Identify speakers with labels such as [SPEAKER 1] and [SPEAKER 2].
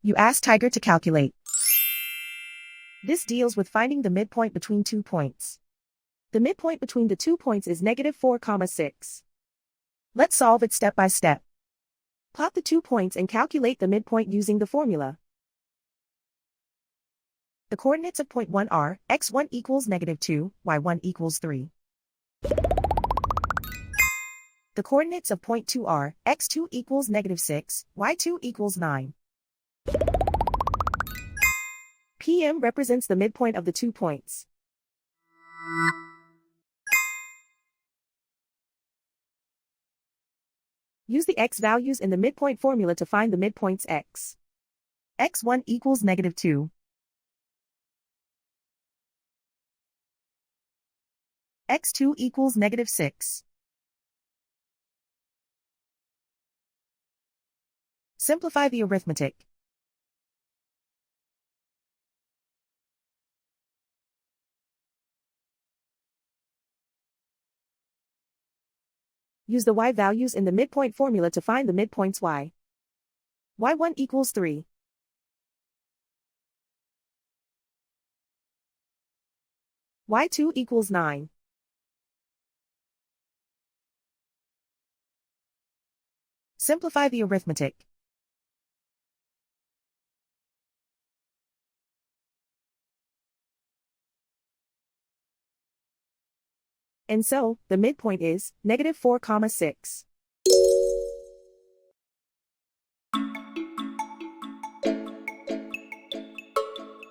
[SPEAKER 1] You ask Tiger to calculate. This deals with finding the midpoint between 2 points. The midpoint between the 2 points is -4, 6. Let's solve it step by step. Plot the 2 points and calculate the midpoint using the formula. The coordinates of point 1 are x1 equals -2, y1 equals 3. The coordinates of point 2 are x2 equals -6, y2 equals 9. PM represents the midpoint of the 2 points. Use the x values in the midpoint formula to find the midpoints x. x1 equals -2. x2 equals -6. Simplify the arithmetic. Use the y values in the midpoint formula to find the midpoints y. y1 equals 3. y2 equals 9. Simplify the arithmetic. And so, the midpoint is -4, 6.